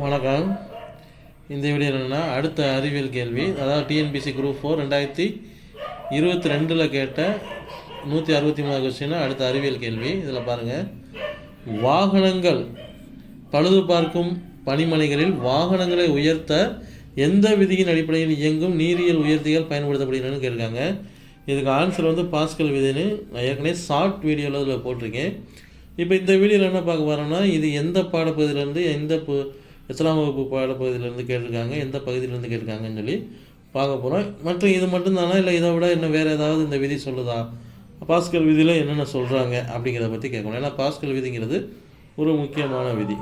வணக்கம். இந்த வீடியோ என்னென்னா, அடுத்த அறிவியல் கேள்வி, அதாவது டிஎன்பிசி குரூப் 4 2022 கேட்ட 163 கொஸ்டின் அடுத்த அறிவியல் கேள்வி. இதில் பாருங்கள், வாகனங்கள் பழுது பார்க்கும் பணிமனைகளில் வாகனங்களை உயர்த்த எந்த விதியின் அடிப்படையில் இயங்கும் நீரியல் உயர்த்திகள் பயன்படுத்தப்படுகிறதுன்னு கேட்டிருக்காங்க. இதுக்கு ஆன்சர் பாஸ்கல் விதின்னு நான் ஏற்கனவே ஷார்ட் வீடியோவில் இதில் போட்டிருக்கேன். இப்போ இந்த வீடியோவில் என்ன பார்க்க போகிறோம்னா, இது எந்த பாடப்பகுதியிலேருந்து எத்தனாம் வகுப்பு பாடப்பகுதியிலேருந்து கேட்டிருக்காங்க, எந்த பகுதியிலேருந்து கேட்டிருக்காங்கன்னு சொல்லி பார்க்க போகிறோம். மற்றும் இது மட்டும்தானா, இல்லை இதை விட இன்னும் வேறு ஏதாவது இந்த விதி சொல்லுதா, பாஸ்கல் விதியில் என்னென்ன சொல்கிறாங்க அப்படிங்கிறத பற்றி கேட்கணும். ஏன்னா பாஸ்கல் விதிங்கிறது ஒரு முக்கியமான விதி.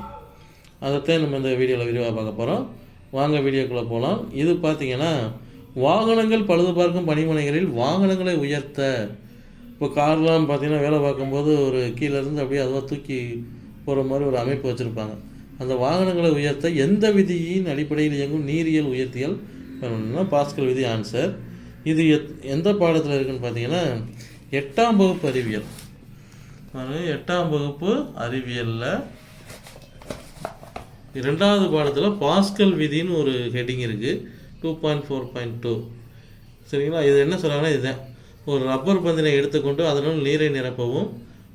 அதைத்தான் நம்ம இந்த வீடியோவில் விரிவாக பார்க்க போகிறோம். வாங்க வீடியோக்குள்ளே போகலாம். இது பார்த்திங்கன்னா, வாகனங்கள் பழுது பார்க்கும் பணிமனைகளில் வாகனங்களை உயர்த்த, இப்போ கார்லாம் பார்த்திங்கன்னா வேலை பார்க்கும்போது ஒரு கீழேருந்து அப்படியே அதுவாக தூக்கி போகிற மாதிரி ஒரு அமைப்பு வச்சுருப்பாங்க. அந்த வாகனங்களை உயர்த்த எந்த விதியின் அடிப்படையில் இயங்கும் நீரியல் உயர்த்திகள் பண்ணணும்னா பாஸ்கல் விதி ஆன்சர். இது எந்த பாடத்தில் இருக்குதுன்னு பார்த்தீங்கன்னா, 8ஆம் வகுப்பு அறிவியல். 8ஆம் வகுப்பு அறிவியலில் 2வது பாடத்தில் பாஸ்கல் விதின்னு ஒரு ஹெட்டிங் இருக்குது, 2.4.2. சரிங்களா? இது என்ன சொல்கிறாங்கன்னா, இதுதான் ஒரு ரப்பர் பந்தினை எடுத்துக்கொண்டு அதனுள் நீரை நிரப்பவும்,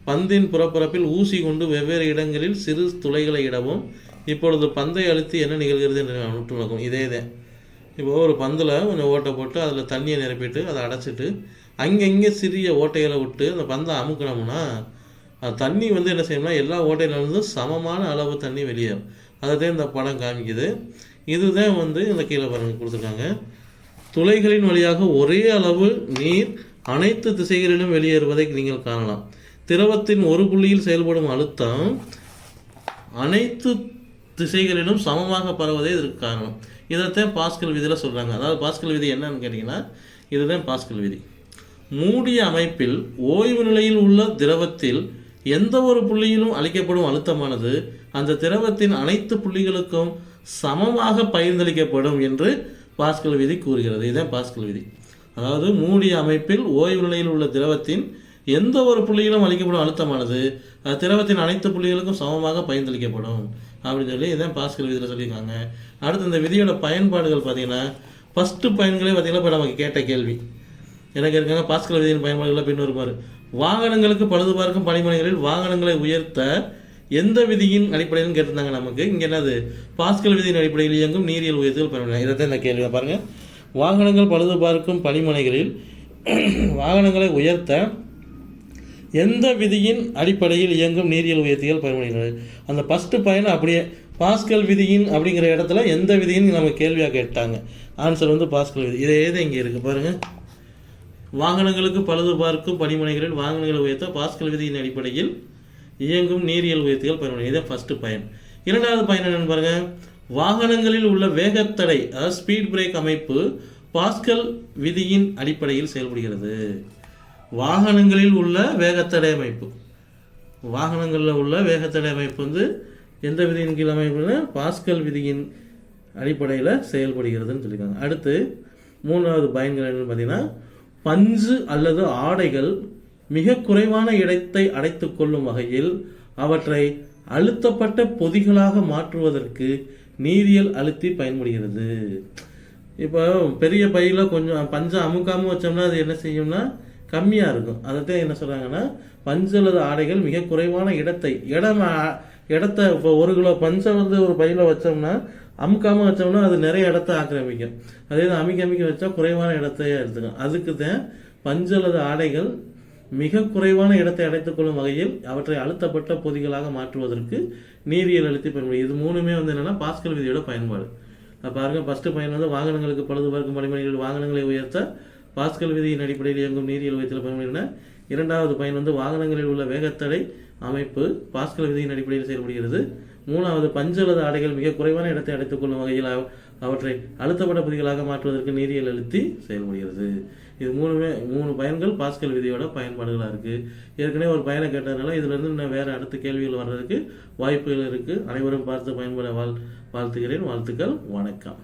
பந்தின் புறப்பரப்பில் ஊசி கொண்டு வெவ்வேறு இடங்களில் சிறு துளைகளை இடவும், இப்பொழுது பந்தை அழுத்தி என்ன நிகழ்கிறது என்று உற்று நோக்கும். இதே தான். இப்போ ஒரு பந்தில் கொஞ்சம் ஓட்டை போட்டு அதில் தண்ணியை நிரப்பிட்டு அதை அடைச்சிட்டு அங்கங்கே சிறிய ஓட்டைகளை விட்டு அந்த பந்தை அமுக்கணும்னா, அது தண்ணி என்ன செய்யணும்னா எல்லா ஓட்டையிலிருந்து சமமான அளவு தண்ணி வெளியேறும். அதை தான் இந்த படம் காமிக்குது. இதுதான் இந்த கீழே பாருங்க கொடுத்துருக்காங்க. துளைகளின் வழியாக ஒரே அளவு நீர் அனைத்து திசைகளிலும் வெளியேறுவதை நீங்கள் காணலாம். திரவத்தின் ஒரு புள்ளியில் செயல்படும் அழுத்தம் அனைத்து திசைகளிலும் சமமாக பரவுவதே இதற்கு காரணம். இதைத்தான் பாஸ்கல் விதியில் சொல்கிறாங்க. அதாவது பாஸ்கல் விதி என்னன்னு கேட்டிங்கன்னா, இதுதான் பாஸ்கல் விதி. மூடிய அமைப்பில் ஓய்வு நிலையில் உள்ள திரவத்தில் எந்த ஒரு புள்ளியிலும் அளிக்கப்படும் அழுத்தமானது அந்த திரவத்தின் அனைத்து புள்ளிகளுக்கும் சமமாக பகிர்ந்தளிக்கப்படும் என்று பாஸ்கல் விதி கூறுகிறது. இதுதான் பாஸ்கல் விதி. அதாவது மூடிய அமைப்பில் ஓய்வு நிலையில் உள்ள திரவத்தின் எந்த ஒரு புள்ளியிலும் அளிக்கப்படும் அழுத்தமானது அது திரவத்தின் அனைத்து புள்ளிகளுக்கும் சமமாக பகிர்ந்தளிக்கப்படும் அப்படின்னு சொல்லி இதான் பாஸ்கல் விதியில் சொல்லியிருக்காங்க. அடுத்து இந்த விதியோட பயன்பாடுகள் பார்த்தீங்கன்னா, ஃபஸ்ட்டு பயன்களே பார்த்தீங்கன்னா இப்போ நமக்கு கேட்ட கேள்வி எனக்கு இருக்காங்க. பாஸ்கல் விதியின் பயன்பாடுகளை பின்வருமாறு: வாகனங்களுக்கு பழுது பார்க்கும் பணிமனைகளில் வாகனங்களை உயர்த்த எந்த விதியின் அடிப்படையில் கேட்டிருந்தாங்க. நமக்கு இங்கே என்னது, பாஸ்கல் விதியின் அடிப்படையில் இயங்கும் நீரியல் உயர்த்திகள் பயன்படுத்த. இதைத்தான் இந்த கேள்வியை பாருங்கள். வாகனங்கள் பழுது பார்க்கும் பணிமனைகளில் வாகனங்களை உயர்த்த எந்த விதியின் அடிப்படையில் இயங்கும் நீரியல் உயர்த்திகள் பயன்படுகிறது. அந்த ஃபஸ்ட்டு பயனை அப்படியே பாஸ்கல் விதியின் அப்படிங்கிற இடத்துல எந்த விதியின் நம்ம கேள்வியாக கேட்டாங்க. ஆன்சர் பாஸ்கல் விதி. இதே தான் இங்கே இருக்குது பாருங்கள். வாகனங்களுக்கு பழுது பார்க்கும் பணிமனைகளில் வாகனங்களை உயர்த்த பாஸ்கல் விதியின் அடிப்படையில் இயங்கும் நீரியல் உயர்த்திகள் பயன்படுகிறது. இதான் ஃபஸ்ட்டு பயன். 2வது பயன் என்னென்னு பாருங்கள். வாகனங்களில் உள்ள வேகத்தடை, அதாவது ஸ்பீட் பிரேக் அமைப்பு பாஸ்கல் விதியின் அடிப்படையில் செயல்படுகிறது. வாகனங்களில் உள்ள வேகத்தடை அமைப்பு, வாகனங்களில் உள்ள வேகத்தடை அமைப்பு எந்த விதியின் கீழ் அமைப்புன்னு பாஸ்கல் விதியின் அடிப்படையில் செயல்படுகிறதுன்னு சொல்லியிருக்காங்க. அடுத்து 3வது பயன்கள் என்னன்னு பார்த்தீங்கன்னா, பஞ்சு அல்லது ஆடைகள் மிக குறைவான இடத்தை அடைத்து கொள்ளும் வகையில் அவற்றை அழுத்தப்பட்ட பொதிகளாக மாற்றுவதற்கு நீரியல் அழுத்தி பயன்படுகிறது. இப்போ பெரிய பையில் கொஞ்சம் பஞ்சை அமுக்காமல் வச்சோம்னா அது என்ன செய்யும்னா கம்மியாக இருக்கும். அதைத்தான் என்ன சொல்கிறாங்கன்னா, பஞ்சு அல்லது ஆடைகள் மிக குறைவான இடத்தை இப்போ 1 கிலோ பஞ்சை ஒரு பையில் வச்சோம்னா அமுக்காமல் வச்சோம்னா அது நிறைய இடத்த ஆக்கிரமிக்கும். அதே தான் அமுக்கி வச்சா குறைவான இடத்தையே எடுத்துக்கும். அதுக்கு தான் பஞ்சு அல்லது ஆடைகள் மிக குறைவான இடத்தை அடைத்துக்கொள்ளும் வகையில் அவற்றை அழுத்தப்பட்ட பொதிகளாக மாற்றுவதற்கு நீரியல் அழுத்தி பயன்படுது. இது 3மே என்னென்னா பாஸ்கல் விதியோட பயன்பாடு. பாருங்கள், ஃபஸ்ட்டு பயன் வாகனங்களுக்கு பழுது பார்க்கும் பணிமனைகளில் வாகனங்களை உயர்த்த பாஸ்கல் விதியின் அடிப்படையில் இயங்கும் நீரியல் உயர்த்திகள் பயன்படுகின்றன. 2வது பயன் வாகனங்களில் உள்ள வேகத்தடை அமைப்பு பாஸ்கல் விதியின் அடிப்படையில் செயல்படுகிறது. 3வது பஞ்சு அல்லது ஆடைகள் மிக குறைவான இடத்தை அடைத்துக் கொள்ளும் வகையில் அவற்றை அழுத்தப்பட்ட பொதிகளாக மாற்றுவதற்கு நீரியல் அழுத்தி செயல்படுகிறது. இது 3 பயன்கள் பாஸ்கல் விதியோட பயன்பாடுகளாக இருக்குது. ஏற்கனவே ஒரு பயனை கேட்டதுனால இதிலிருந்து இன்னும் வேறு அடுத்த கேள்விகள் வர்றதுக்கு வாய்ப்புகள் இருக்குது. அனைவரும் பார்த்து பயன்பட வாழ்த்துகிறேன். வாழ்த்துக்கள். வணக்கம்.